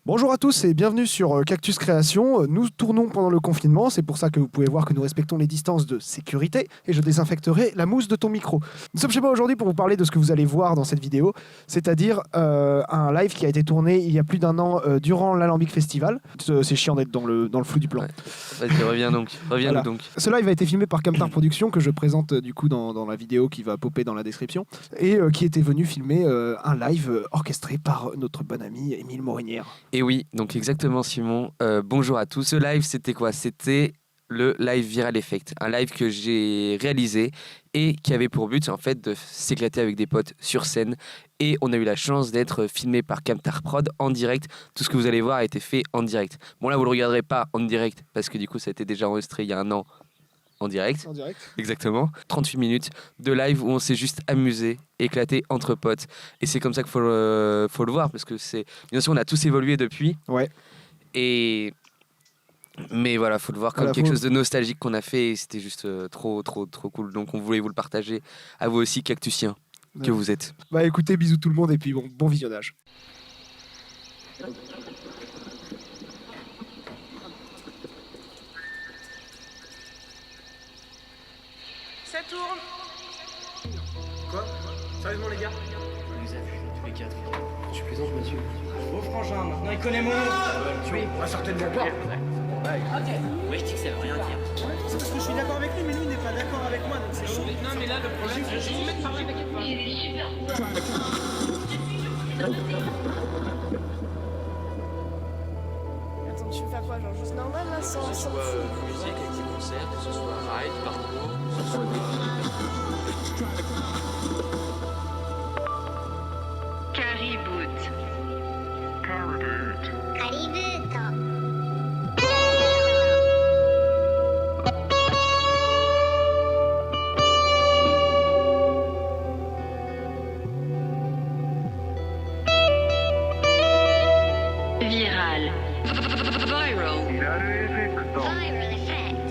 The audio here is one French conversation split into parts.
Bonjour à tous et bienvenue sur Cactus Création. Nous tournons pendant le confinement, c'est pour ça que vous pouvez voir que nous respectons les distances de sécurité et je désinfecterai la mousse de ton micro. Nous sommes chez moi aujourd'hui pour vous parler de ce que vous allez voir dans cette vidéo, c'est-à-dire un live qui a été tourné il y a plus d'un an durant l'Alambic Festival. C'est chiant d'être dans le flou du plan. Ouais. Vas-y, reviens donc. Reviens-nous donc. Ce live a été filmé par Camtar Productions que je présente du coup dans la vidéo qui va popper dans la description et qui était venu filmer un live orchestré par notre bon ami Émile Morinière. Et oui, donc exactement Simon. Bonjour à tous. Ce live, c'était quoi? C'était le live Viral Effect, un live que j'ai réalisé et qui avait pour but en fait de s'éclater avec des potes sur scène. Et on a eu la chance d'être filmé par Camtar Prod en direct. Tout ce que vous allez voir a été fait en direct. Bon là, vous le regarderez pas en direct parce que du coup, ça a été déjà enregistré il y a un an. En direct. Exactement. 38 minutes de live où on s'est juste amusé, éclaté entre potes. Et c'est comme ça qu'il faut le voir, parce que c'est... Bien sûr, on a tous évolué depuis. Ouais. Mais voilà, faut le voir comme quelque chose de nostalgique qu'on a fait. Et c'était juste trop cool. Donc on voulait vous le partager à vous aussi, cactusiens, que vous êtes. Bah écoutez, bisous tout le monde et puis bon visionnage. Ça tourne. Quoi? Sérieusement les gars? On les a vus, tous les quatre. Tu plaisantes Mathieu? Beau frangin, maintenant il connaît mon nom. Oui, certainement pas. Ouais, je dis que ça veut rien dire. C'est parce que je suis d'accord avec lui, mais lui il n'est pas d'accord avec moi, donc c'est chaud. Non mais là le problème c'est juste mettre par Attends, tu veux faire quoi? Genre juste normal là, sans Que ce soit musique avec des concerts, que ce soit ride, parcours, que ce soit Cariboot. Cariboot. Viral. Viral. Viral effect.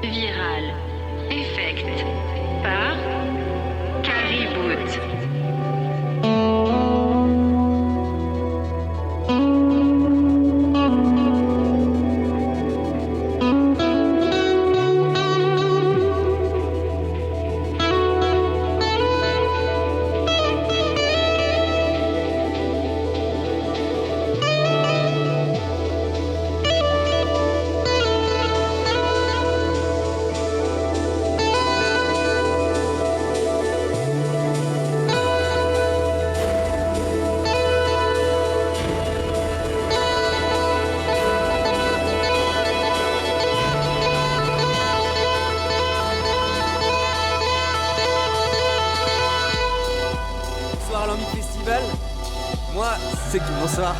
Viral effect par Cariboot. Bonsoir Alambic Festival. Bonsoir.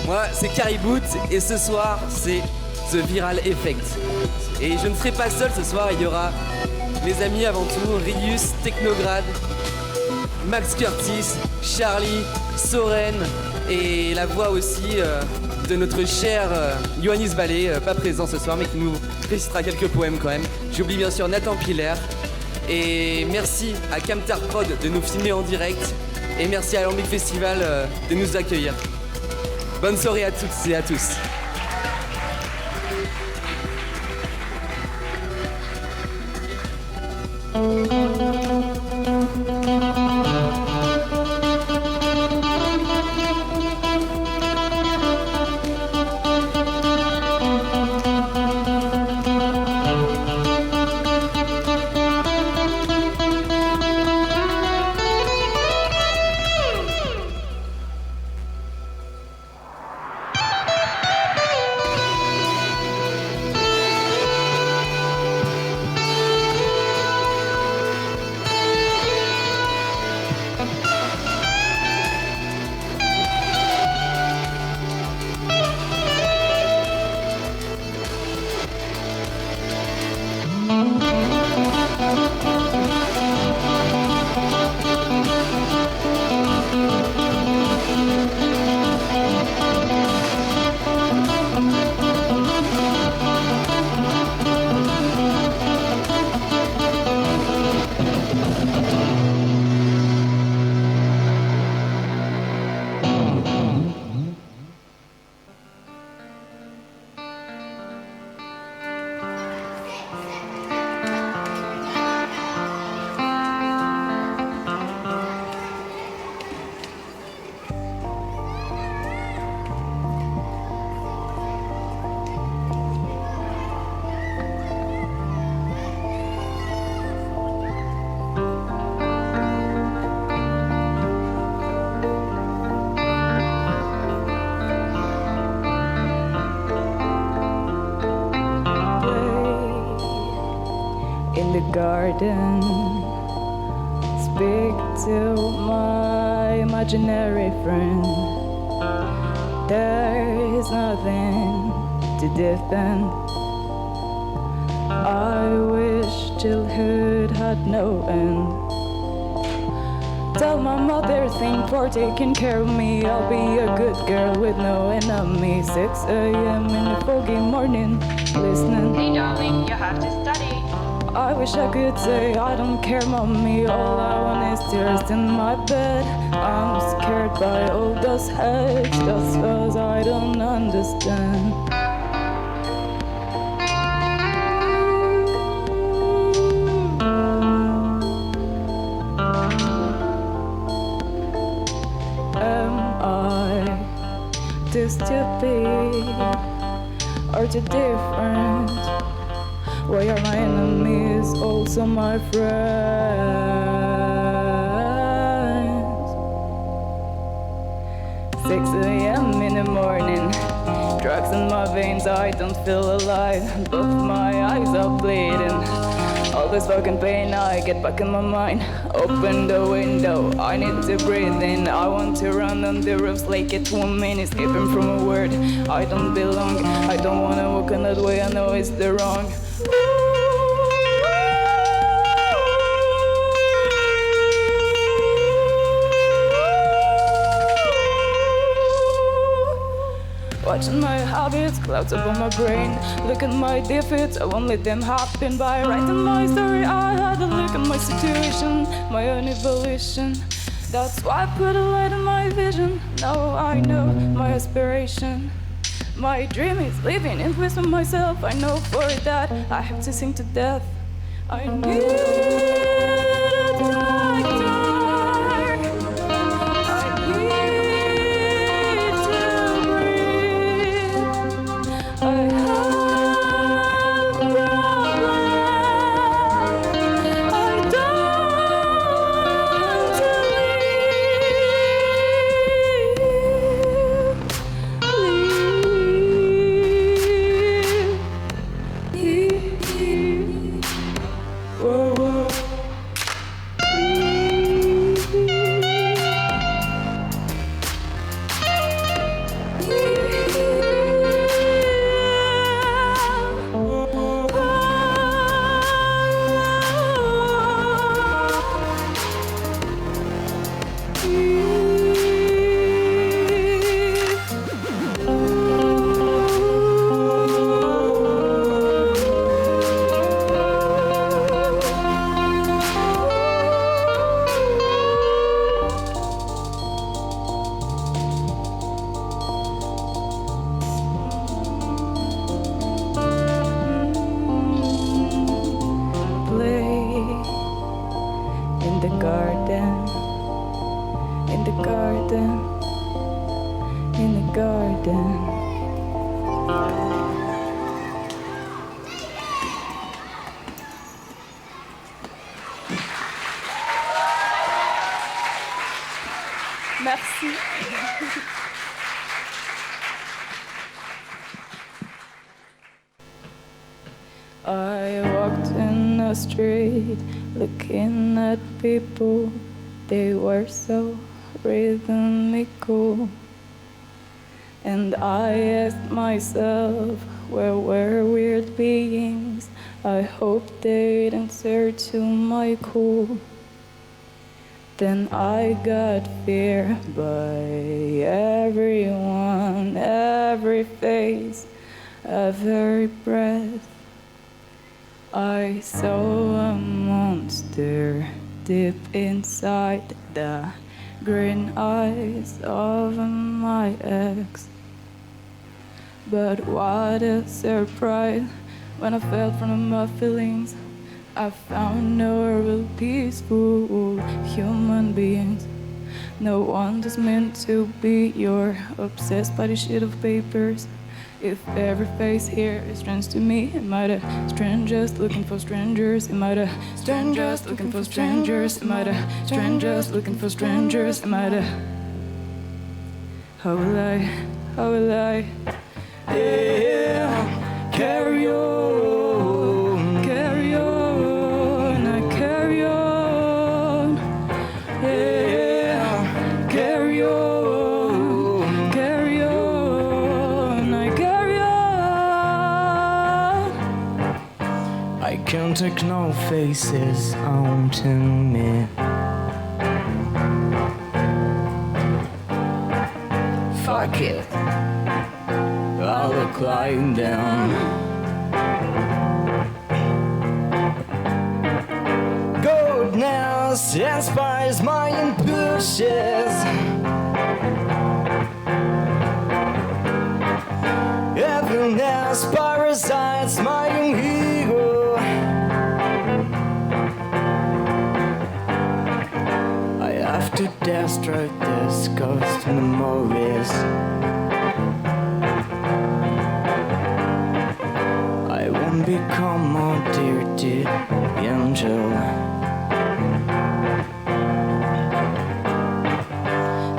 Moi, c'est Cariboot et ce soir, c'est The Viral Effect. Et je ne serai pas seul ce soir, il y aura mes amis avant tout, Rius, Technograd, Max Curtis, Charlie, Soren et la voix aussi de notre cher Ioannis Ballet, pas présent ce soir mais qui nous récitera quelques poèmes quand même. J'oublie bien sûr Nathan Piller. Et merci à Camtar Prod de nous filmer en direct. Et merci à l'Alambic Festival de nous accueillir. Bonne soirée à toutes et à tous. garden. Speak to my imaginary friend. There is nothing to defend. I wish childhood had no end. Tell my mother thank for taking care of me. I'll be a good girl with no enemy. 6 a.m. in the foggy morning, listening. Hey darling, you have to study. I wish I could say I don't care, mommy. All I want is to rest in my bed. I'm scared by all those heads, just 'cause I don't understand. Am I too stupid or too different? Why are my enemies also my friends? 6 a.m. in the morning, drugs in my veins, I don't feel alive. Both my eyes are bleeding. All this fucking pain, I get back in my mind. Open the window, I need to breathe in. I want to run on the roofs like a woman, escaping from a word I don't belong. I don't wanna walk on that way, I know it's the wrong. Watching my habits, clouds up on my brain. Look at my defeats, I won't let them happen. By writing my story, I had a look at my situation, my own evolution. That's why I put a light in my vision. Now I know my aspiration. My dream is living in peace with myself. I know for that I have to sing to death. I need a doctor. I need to breathe. I have a problem. I don't want to leave. Whoa, whoa. Play in the garden, in the garden, in the garden. Merci. I walked in the street looking at people, they were so rhythmical. And I asked myself, where were weird beings? I hope they'd answer to my call. Then I got fear by everyone, every face, every breath. I saw a monster deep inside the green eyes of my ex. But what a surprise when I fell from my feelings. I found no real peaceful human beings. No one is meant to be. You're obsessed by the sheet of papers. If every face here is strange to me, am I the strangers looking for strangers? Am I the strangers looking for strangers? Am I the strangers looking for strangers? Am I the... How will I? How will I? Yeah, carry on, carry on. take no faces onto me. Fuck it, I'll look lying down. Goodness inspires my impulses. Evilness parasites my young ego. I have to destroy this ghost memories. I won't become a dirty angel.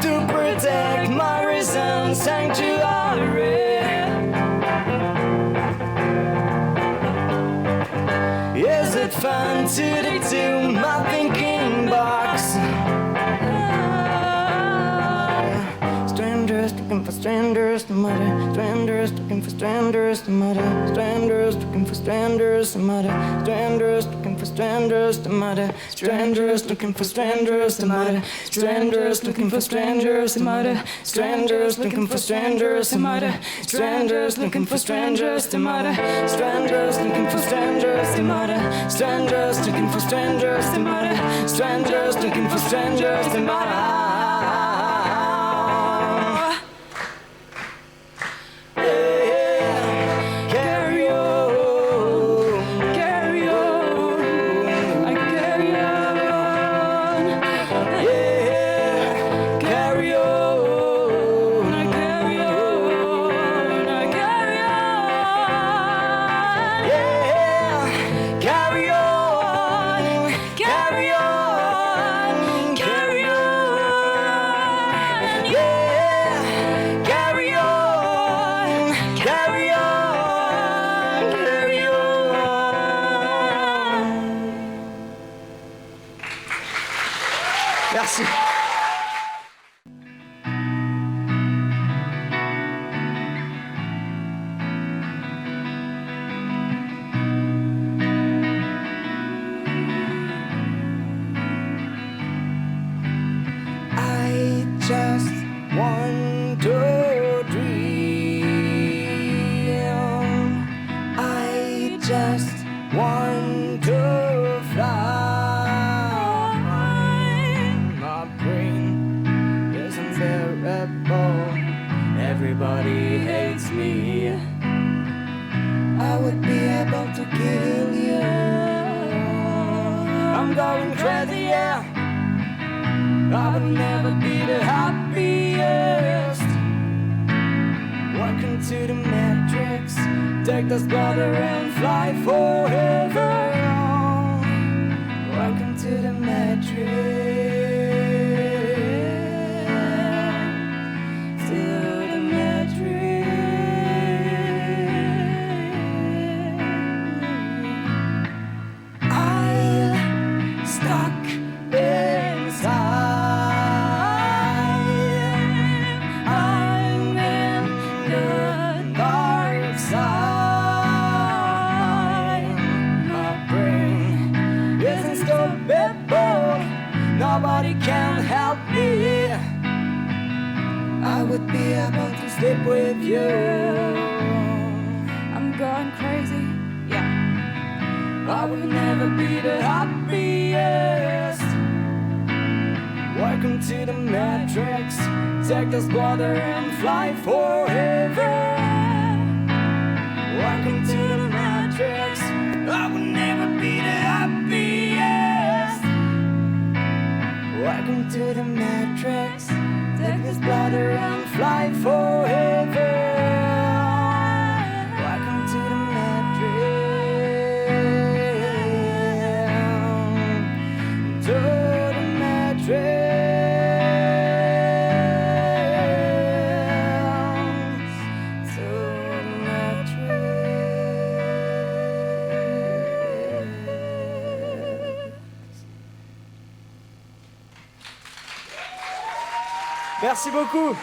To protect my reason sanctuary. Is it fun to do my thinking box? Strangers looking for strangers to murder. Strangers looking for strangers to murder. Strangers looking for strangers to murder. Strangers looking for strangers to murder. Strangers looking for strangers to murder. Strangers looking for strangers to murder. Strangers looking for strangers to murder. Strangers looking for strangers to murder. Strangers looking for strangers to murder. Strangers looking for strangers to murder. Strangers looking for strangers to murder. Merci. I just want to dream. I just want to fly. Everybody hates me. I would be able to kill you. I'm going crazy, yeah. I will never be the happiest. Welcome to the Matrix. Take this bladder and fly forever. Welcome to the Matrix. Nobody can help me. I would be able to sleep with you. I'm going crazy, yeah. I will never be the happiest. Welcome to the Matrix. Take this bladder and fly forever. Welcome to the Matrix. I will never be the happiest. Welcome to the Matrix. Take this bladder and fly forever. Welcome to the Matrix. To the Matrix. To the Matrix. Merci beaucoup.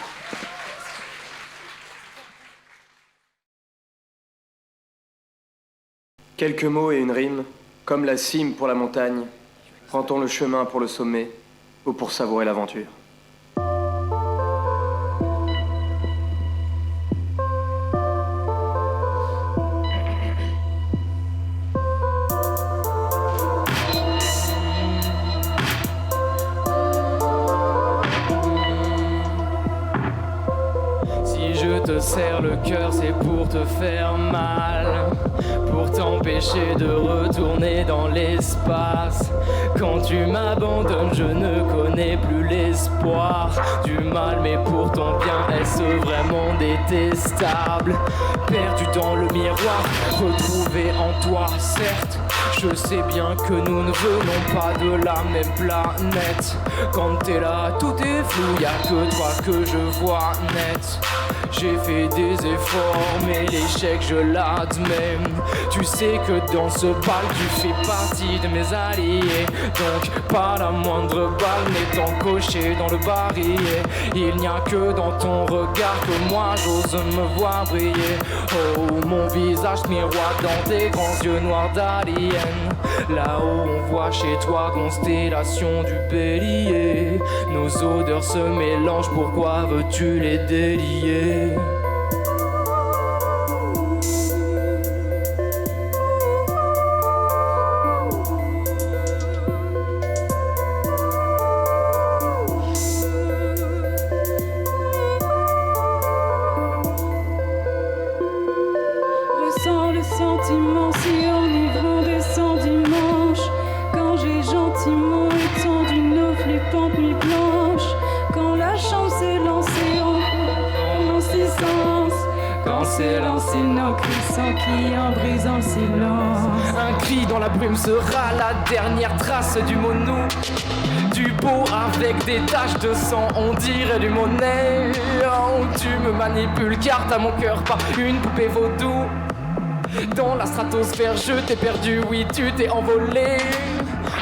Quelques mots et une rime, Comme la cime pour la montagne, prend-on le chemin pour le sommet ou pour savourer l'aventure? Si je te serre le cœur, c'est pour te faire mal, pour t'empêcher de retourner dans l'espace. Quand tu m'abandonnes, je ne connais plus l'espoir du mal, mais pour ton bien, est-ce vraiment détestable? Perdu dans le miroir, retrouvé en toi, certes. Je sais bien que nous ne venons pas de la même planète. Quand t'es là, tout est flou, y'a que toi que je vois net. J'ai fait des efforts, mais l'échec je l'admets. Tu sais que dans ce bal, tu fais partie de mes alliés. Donc pas la moindre balle n'étant cochée dans le barillet. Il n'y a que dans ton regard que moi j'ose me voir briller. Oh, mon visage miroite dans tes grands yeux noirs d'alien. Là-haut on voit chez toi constellation du bélier. Nos odeurs se mélangent, pourquoi veux-tu les délier? Ressens le sentiment si enivrant descend dimanche. Quand j'ai gentiment étendu nos flippantes nuits blanches. Quand la chambre s'est lancée en insistance. Quand s'est lancé nos cris sans qui en brisant le silence. Un cri dans la brume sera la dernière trace du mot nous. Du beau avec des taches de sang, on dirait du monnaie. Oh, tu me manipules car t'as mon cœur pas une poupée vaudou. Dans la stratosphère je t'ai perdu, oui tu t'es envolé.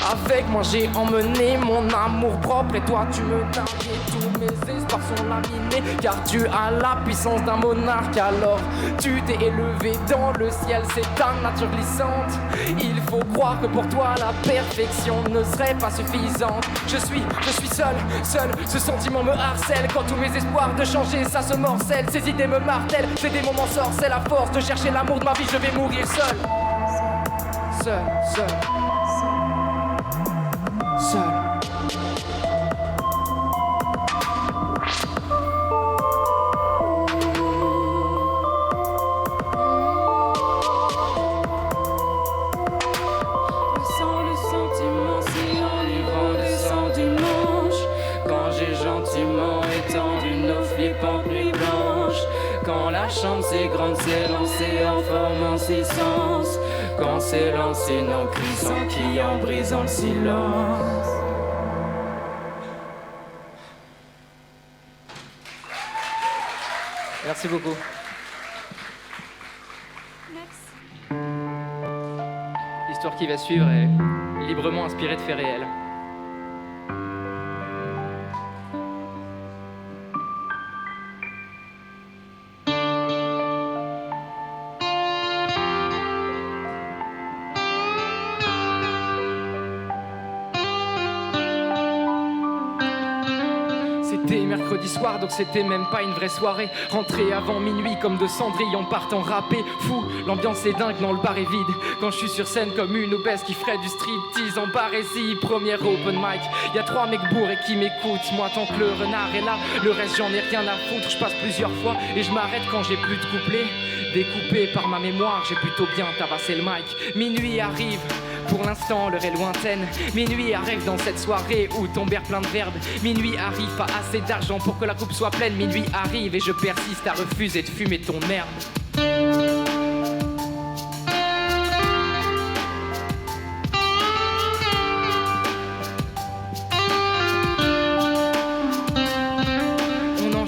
Avec moi j'ai emmené mon amour propre et toi tu me narguais. Tous mes espoirs sont laminés car tu as la puissance d'un monarque. Alors tu t'es élevé dans le ciel, c'est ta nature glissante. Il faut croire que pour toi la perfection ne serait pas suffisante. Je suis seul, ce sentiment me harcèle. Quand tous mes espoirs de changer ça se morcelle. Ces idées me martèlent, ces démons m'en sorcellent. À force de chercher l'amour de ma vie je vais mourir seul. Seul. Ressens le sentiment si enivrant descend dimanche. Quand j'ai gentiment étendu nos flippantes nuits blanches. Quand la chambre c'est grande, s'est lancée en formant six sens. Quand s'est lancé nos cris sans qui en brisant le silence. Merci beaucoup. L'histoire qui va suivre est librement inspirée de faits réels. C'était mercredi soir, donc c'était même pas une vraie soirée. Rentré avant minuit comme de cendrillon partant râpé. Fou, l'ambiance est dingue, non le bar est vide. Quand je suis sur scène comme une obèse qui ferait du striptease en Barésie. Première open mic, y'a 3 mecs bourrés qui m'écoutent. Moi tant que le renard est là, le reste j'en ai rien à foutre. Je passe plusieurs fois et je m'arrête quand j'ai plus de couplets. Découpé par ma mémoire, j'ai plutôt bien tabassé le mic. Minuit arrive. Pour l'instant, l'heure est lointaine. Minuit arrive dans cette soirée où ton verre plein de verbe. Minuit arrive, pas assez d'argent pour que la coupe soit pleine. Minuit arrive et je persiste à refuser de fumer ton merde.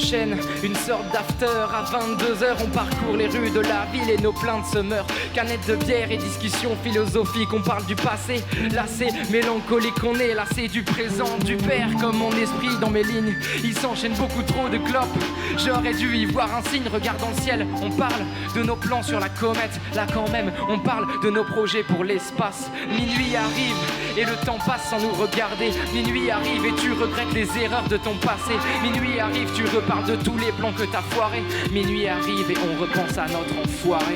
enchaîne une sorte d'after. À 22h, on parcourt les rues de la ville et nos plaintes se meurent. Canettes de bière et discussions philosophiques. On parle du passé, lassé, mélancolique. On est lassé du présent, du père comme mon esprit dans mes lignes. Il s'enchaîne beaucoup trop de clopes. J'aurais dû y voir un signe, regarde dans le ciel. On parle de nos plans sur la comète. Là quand même, on parle de nos projets pour l'espace. Minuit arrive et le temps passe sans nous regarder. Minuit arrive et tu regrettes les erreurs de ton passé. Minuit arrive, tu reparles de tous les plans que t'as foirés. Minuit arrive et on repense à notre enfoiré.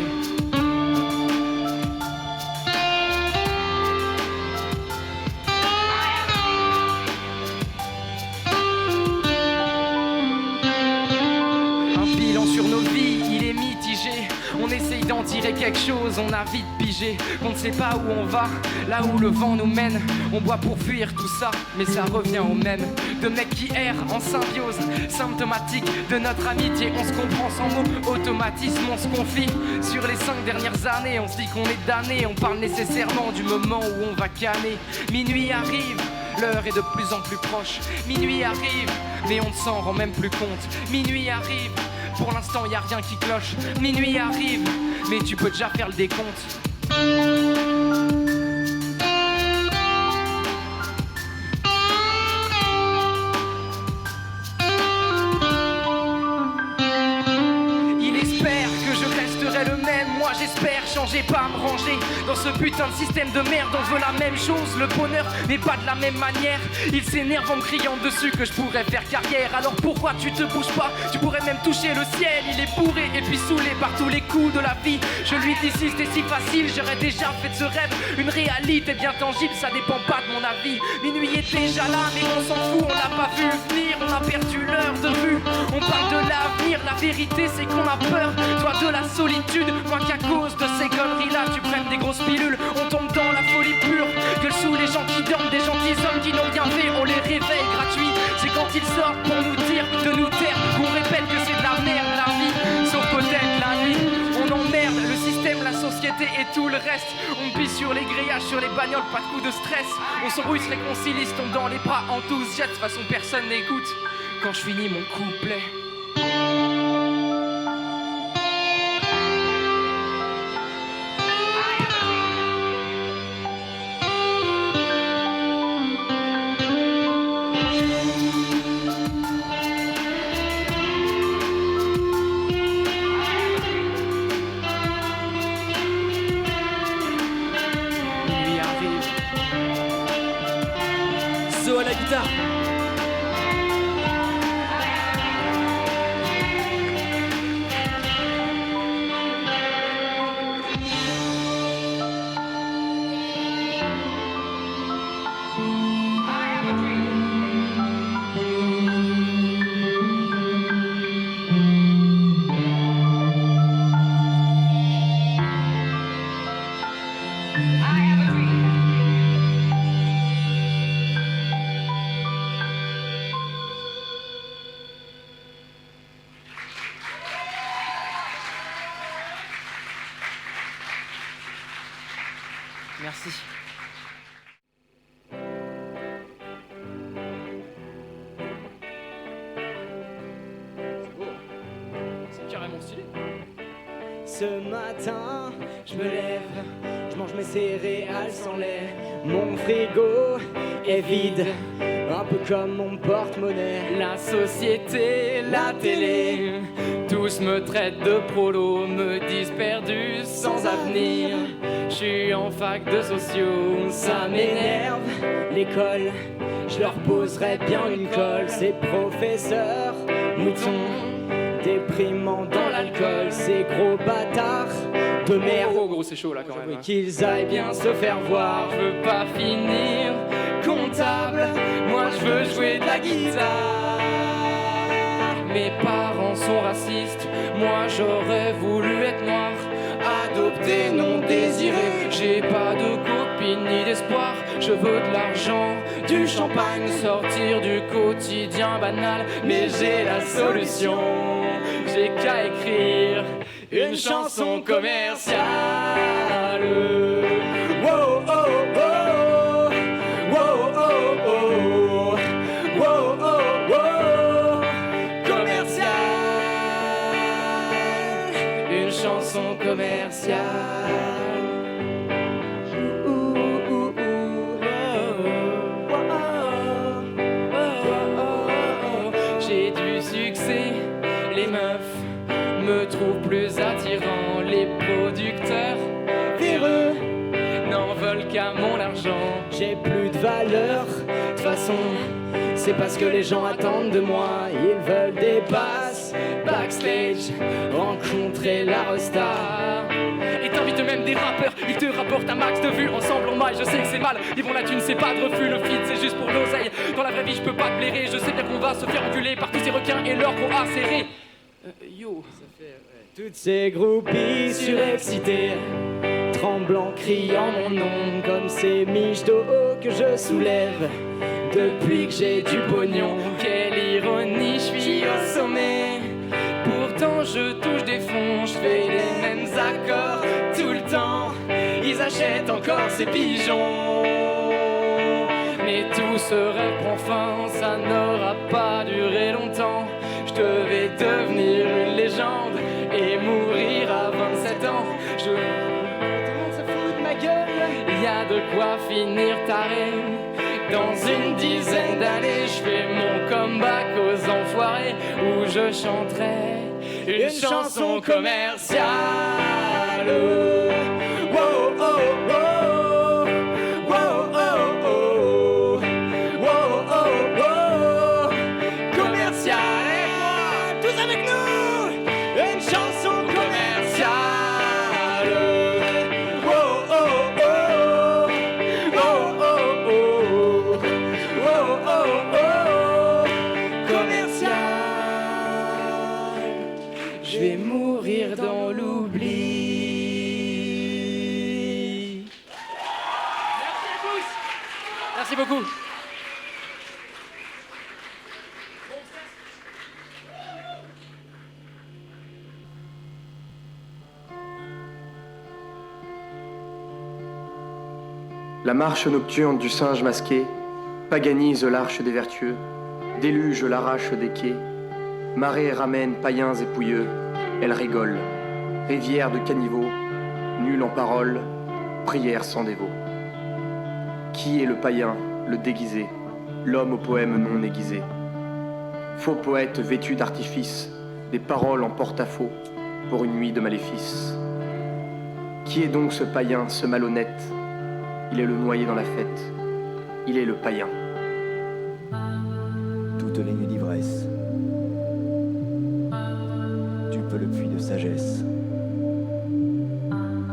Un bilan sur nos vies, il est mitigé. On essaye d'en tirer quelque chose, on a vite pigé qu'on ne sait pas où on va, là où le vent nous mène. On boit pour fuir tout ça, mais ça revient au même. De mecs qui errent en symbiose, symptomatique de notre amitié. On se comprend sans mots, automatisme, on se confie. Sur les 5 dernières années, on se dit qu'on est damné. On parle nécessairement du moment où on va canner. Minuit arrive, l'heure est de plus en plus proche. Minuit arrive, mais on ne s'en rend même plus compte. Minuit arrive, pour l'instant y a rien qui cloche. Minuit arrive, mais tu peux déjà faire le décompte. Il espère que je resterai le même. Moi j'espère changer, pas me ranger. Dans ce putain de système de merde, on veut la même chose. Le bonheur n'est pas de la même manière. Il s'énerve en me criant dessus que je pourrais faire carrière. Alors pourquoi tu te bouges pas? Tu pourrais même toucher le ciel. Il est bourré et puis saoulé par tous les coups de la vie. Je lui dis si c'était si facile, j'aurais déjà fait de ce rêve une réalité bien tangible. Ça dépend pas de mon avis. Minuit est déjà là, mais on s'en fout. On l'a pas vu venir, on a perdu l'heure de vue. On parle de l'avenir, la vérité c'est qu'on a peur. Toi de la solitude, moi qu'à cause de ces conneries là tu prennes des grosses pilules. On tombe dans la folie pure. Gueule sous les gens qui dorment, des gentilshommes qui n'ont rien fait. On les réveille gratuits. C'est quand ils sortent pour nous dire de nous taire qu'on répète que c'est de la merde la vie. Sauf peut-être la nuit. On emmerde le système, la société et tout le reste. On pisse sur les grillages, sur les bagnoles, pas de coup de stress. On s'embrouille, se réconcilie, se tombe dans les bras enthousiastes. De toute façon personne n'écoute quand je finis mon couplet. So à la guitare. Merci. C'est beau. C'est carrément stylé. Ce matin, je me lève, je mange mes céréales sans lait. Mon frigo est vide, un peu comme mon porte-monnaie. La société, la télé, tous me traitent de prolo, me disent perdu sans avenir. Je suis en fac de sociaux, Ça m'énerve, l'école, je leur poserais bien une colle. Ces professeurs, moutons, déprimants dans l'alcool. Ces gros bâtards de merde. Oh gros c'est chaud là quand même. Qu'ils aillent bien se faire voir. Je veux pas finir comptable, moi je veux jouer de la guitare. Mes parents sont racistes, moi j'aurais voulu être noir. Adopté, non désiré, j'ai pas de copine ni d'espoir. Je veux de l'argent, du champagne, sortir du quotidien banal. Mais j'ai la solution, j'ai qu'à écrire une chanson commerciale. Wow, oh, oh, wow, oh, oh, wow, oh, oh, commercial. commercial. J'ai du succès, les meufs me trouvent plus attirant, les producteurs véreux n'en veulent qu'à mon argent. J'ai plus de valeur, de toute façon, c'est parce que les gens attendent de moi. Ils veulent des passes, backstage, rencontrer la resta. Et t'invites même des rappeurs, ils te rapportent un max de vues. Ensemble on maille, je sais que c'est mal, ils vont la thune, c'est pas de refus. Le feed c'est juste pour l'oseille, dans la vraie vie je peux pas te blairer. Je sais bien qu'on va se faire enculer par tous ces requins et leurs gros acérés. Yo, ça fait... Toutes ces groupies surexcitées, tremblant, criant mon nom, comme ces miches d'eau que je soulève depuis que j'ai du pognon. Quelle ironie, je suis au sommet. Pourtant je touche des fonds, je fais les mêmes accords tout le temps. Ils achètent encore ces pigeons. Mais tout ce rêve prend fin, ça n'aura pas duré longtemps. Je devais devenir une légende et mourir à 27 ans. Tout le monde se fout de ma gueule. Y a de quoi finir taré. Dans une dizaine d'années, je fais mon comeback aux enfoirés, où je chanterai une chanson commerciale. Wow, oh, oh. Wow, oh, oh. Wow, oh, oh. Commercial, et moi, tous avec nous, une chanson commerciale. Wow, oh, oh. Oh, oh, oh. Oh, oh, oh. Commercial. Je vais mourir dans l'oubli. Merci beaucoup. La marche nocturne du singe masqué paganise l'arche des vertueux, déluge l'arrache des quais, marée ramène païens et pouilleux, elle rigole, rivière de caniveaux, nul en parole, prière sans dévot. Qui est le païen, le déguisé, l'homme au poème non aiguisé? Faux poète vêtu d'artifice, des paroles en porte-à-faux, pour une nuit de maléfice. Qui est donc ce païen, ce malhonnête? Il est le noyé dans la fête, il est le païen. Toutes les nuits d'ivresse, tu peux le puits de sagesse,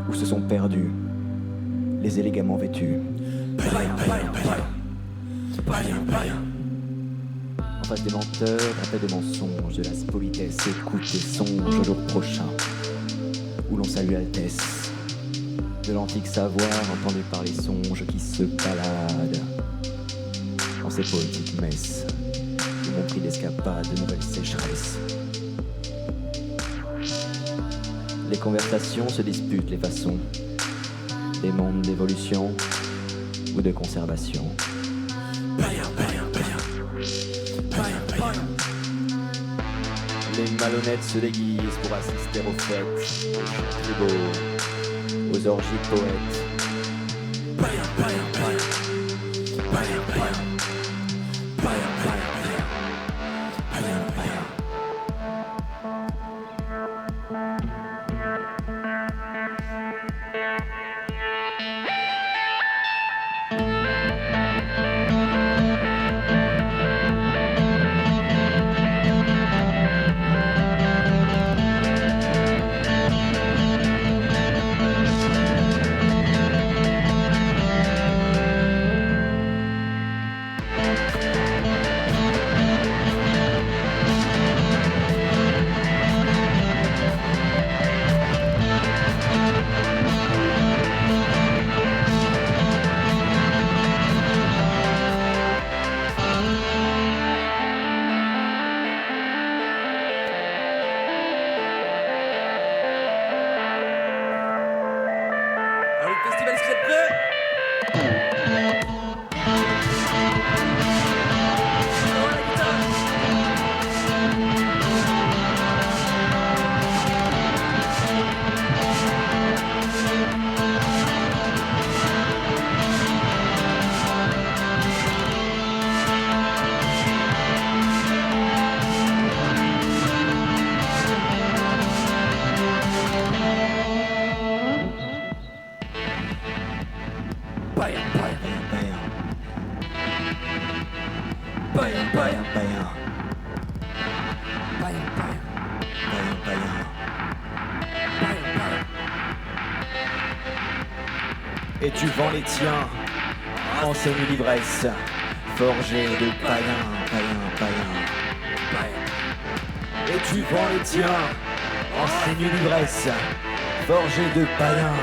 où se sont perdus les élégamment vêtus. En face des menteurs, un tas de mensonges, de la politesse, écoute et songe au jour prochain, où l'on salue Altesse, de l'antique savoir entendu par les songes qui se baladent en ces poétiques messes, où m'ont pris d'escapade de nouvelles sécheresses. Les conversations se disputent les façons, des mondes d'évolution ou de conservation. Les malhonnêtes se déguisent pour assister aux fêtes, aux chants tribaux, aux orgies de poètes. Et tu vends les tiens, enseigne l'ivresse, forgé de païens, païens. Et tu vends les tiens, enseigne l'ivresse, forgé de païens.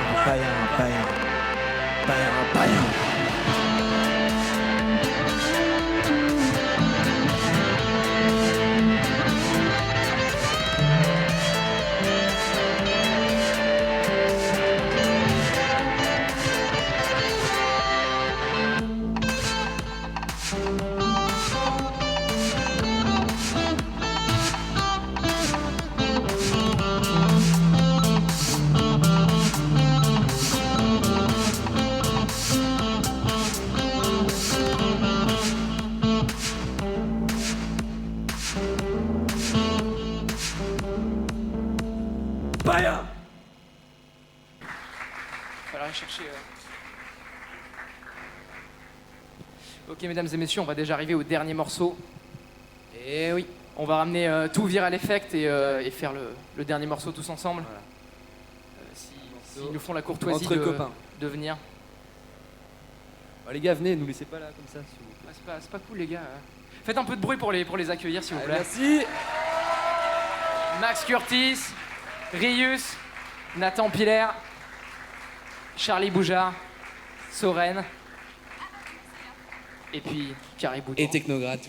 Ok, mesdames et messieurs, on va déjà arriver au dernier morceau. Et oui, on va ramener tout Viral Effect et faire le dernier morceau tous ensemble. Voilà. S'ils nous font la courtoisie entre copains de venir. Oh, les gars, venez, nous laissez pas là comme ça. S'il vous plaît. C'est pas cool, les gars. Faites un peu de bruit pour les accueillir, s'il vous plaît. Merci. Max Curtis, Rius, Nathan Piller, Charlie Boujard, Soren, et puis Caribou. Et Technograd.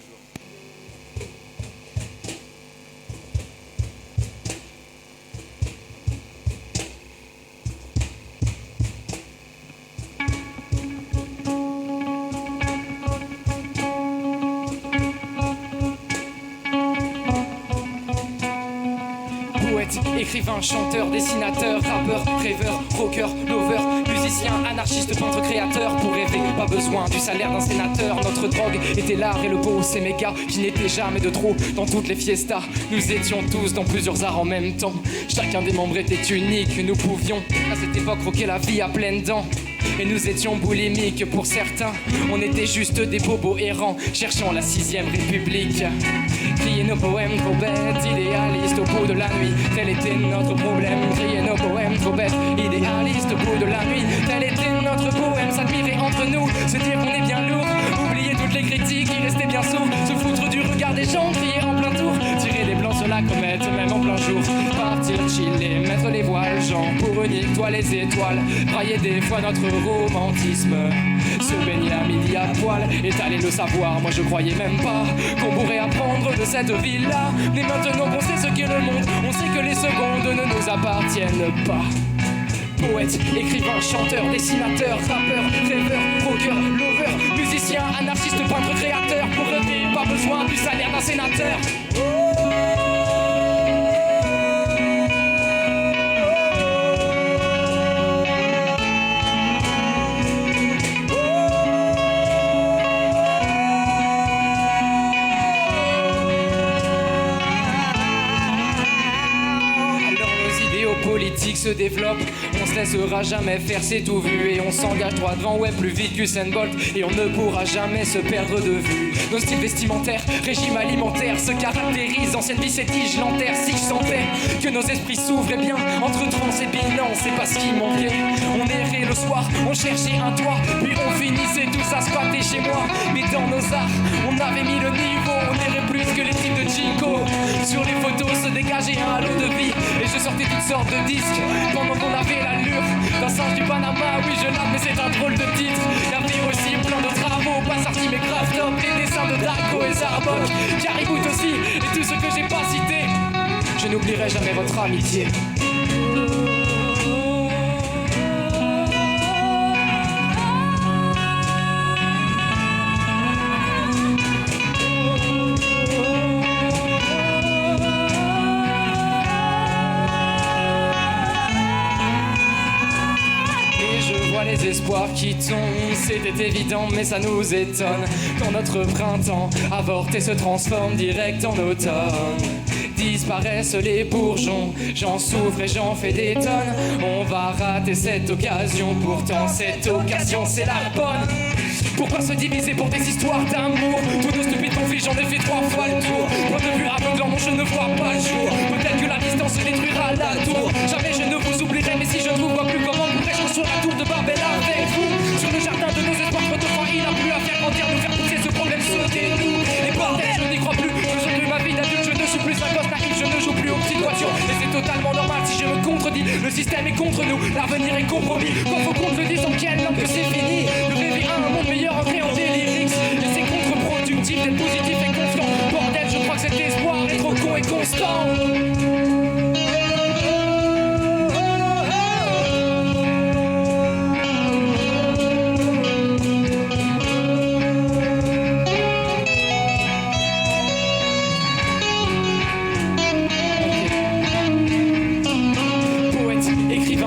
Écrivain, chanteur, dessinateur, rappeur, rêveur, rocker, lover, musicien, anarchiste, peintre, créateur. Pour rêver, pas besoin du salaire d'un sénateur. Notre drogue était l'art et le beau, ces mégas qui n'étaient jamais de trop. Dans toutes les fiestas, nous étions tous dans plusieurs arts en même temps. Chacun des membres était unique, nous pouvions à cette époque rocker la vie à pleines dents. Et nous étions boulimiques pour certains. On était juste des bobos errants, cherchant la 6ème République. Crier nos poèmes trop bêtes, idéalistes au bout de la nuit. Tel était notre problème. Crier nos poèmes trop bêtes, idéalistes au bout de la nuit. Tel était notre poème, s'admirer entre nous, se dire qu'on est bien lourd. Oublier toutes les critiques, y rester bien sourd. Se foutre du regard des gens, crier en plein tour. Tirer des blancs sur la comète, même en plein jour. Partir chiller, mettre les voiles, genre pour unique, toi les étoiles. Brailler des fois notre romantisme. Se baigner à midi à poil, étaler le savoir. Moi je croyais même pas qu'on pourrait apprendre de cette ville-là. Mais maintenant qu'on sait ce qu'est le monde, on sait que les secondes ne nous appartiennent pas. Poète, écrivain, chanteur, dessinateur, rappeur, rêveur, rocker, lover, musicien, anarchiste, peintre, créateur. Pour rêver, pas besoin du salaire d'un sénateur. Se développe, on se laissera jamais faire, c'est tout vu. Et on s'engage droit devant, ouais, plus vite qu'Usain Bolt. Et on ne pourra jamais se perdre de vue. Nos styles vestimentaires, régime alimentaire se caractérisent. Ancienne vie, c'est tige, l'enterre. Si je sentais que nos esprits s'ouvraient bien entre trans et bilan, c'est pas ce qui manquait. On errait le soir, on cherchait un toit, puis on finissait tous à squatter chez moi. Mais dans nos arts, on avait mis le niveau. On errait plus que les types de Jinko. Sur les photos se dégageait un halo de vie. Et je sortais toutes sortes de disques pendant qu'on avait l'allure d'un singe du Panama. Oui je l'aime mais c'est un drôle de titre. Y'avait aussi plein de travaux, pas sortis mais grave top. Les dessins de Darko et Zarbok, Caribou aussi, et tout ce que j'ai pas cité. Je n'oublierai jamais votre amitié. Les espoirs qui tombent, c'était évident mais ça nous étonne. Quand notre printemps avorté se transforme direct en automne. Disparaissent les bourgeons, j'en souffre et j'en fais des tonnes. On va rater cette occasion, pourtant cette occasion c'est la bonne. Pourquoi se diviser pour des histoires d'amour? Tous nos stupides conflits, j'en ai fait 3 fois le tour. Point de vue aveuglant, mon je ne vois pas le jour. Peut-être que la distance se détruira la tour. Jamais je ne vous oublierai, mais si je ne vous vois plus, comment pourrais-je construire la tour de Babel avec vous? système est contre nous, l'avenir est compromis. Quand faut qu'on te le dise en quelle langue que c'est fini de rêver à un monde meilleur en créant des lyrics. Et c'est contre-productif d'être positif et confiant. Bordel, je crois que cet espoir est trop con et constant.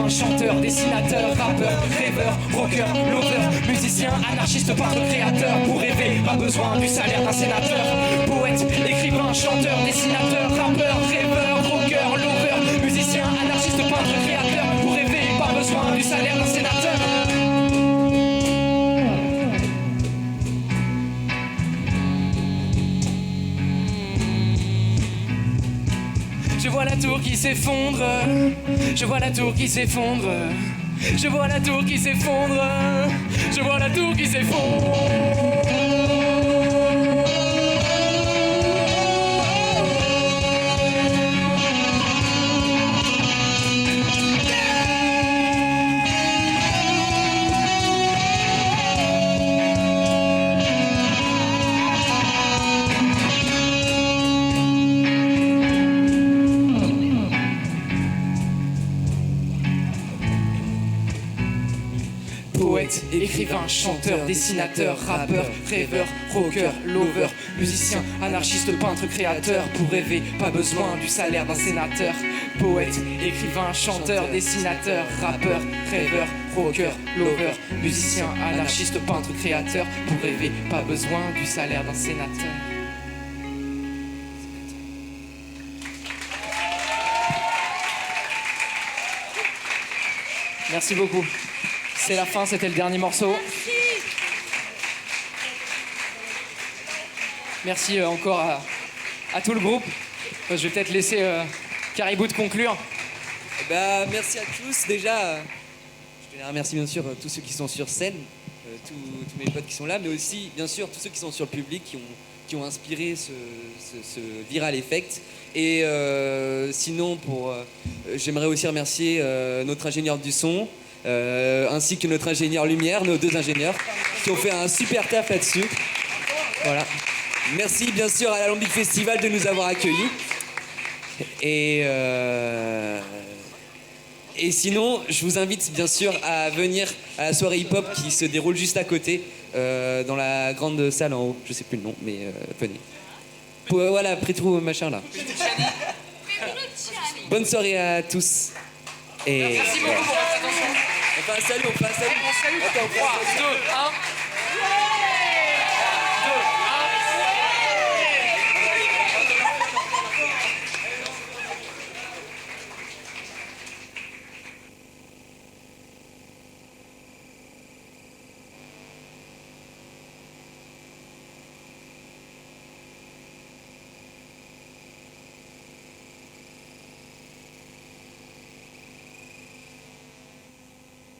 Chanteur, dessinateur, rappeur, rêveur, rocker, lover, musicien, anarchiste, peintre, créateur. Pour rêver, pas besoin du salaire d'un sénateur. Poète, écrivain, chanteur, dessinateur, rappeur, rêveur, rocker, lover, musicien, anarchiste, peintre, créateur. Pour rêver, pas besoin du salaire d'un sénateur. Je vois la tour qui s'effondre, je vois la tour qui s'effondre, je vois la tour qui s'effondre, je vois la tour qui s'effondre. Poète, écrivain, chanteur, dessinateur, rappeur, rêveur, rocker, lover, musicien, anarchiste, peintre, créateur. Pour rêver, pas besoin du salaire d'un sénateur. Poète, écrivain, chanteur, dessinateur, rappeur, rêveur, rocker, lover, musicien, anarchiste, peintre, créateur. Pour rêver, pas besoin du salaire d'un sénateur. Merci beaucoup. C'est la fin, c'était le dernier morceau. Merci encore à tout le groupe. Je vais peut-être laisser Caribou de conclure. Merci à tous. Déjà, je tenais à remercier bien sûr tous ceux qui sont sur scène, tous mes potes qui sont là, mais aussi bien sûr tous ceux qui sont sur le public, qui ont inspiré ce Viral Effect. Et sinon, j'aimerais aussi remercier notre ingénieur du son, ainsi que notre ingénieur lumière, nos deux ingénieurs, qui ont fait un super taf là-dessus. Voilà. Merci bien sûr à l'Alambic Festival de nous avoir accueillis. Et sinon, je vous invite bien sûr à venir à la soirée hip-hop qui se déroule juste à côté, dans la grande salle en haut. Je sais plus le nom, mais venez. Voilà, Prétrou machin là. Bonne soirée à tous. Et merci beaucoup pour votre attention. On fait un salut, on fait un salut. Attends, 3, 2, 1.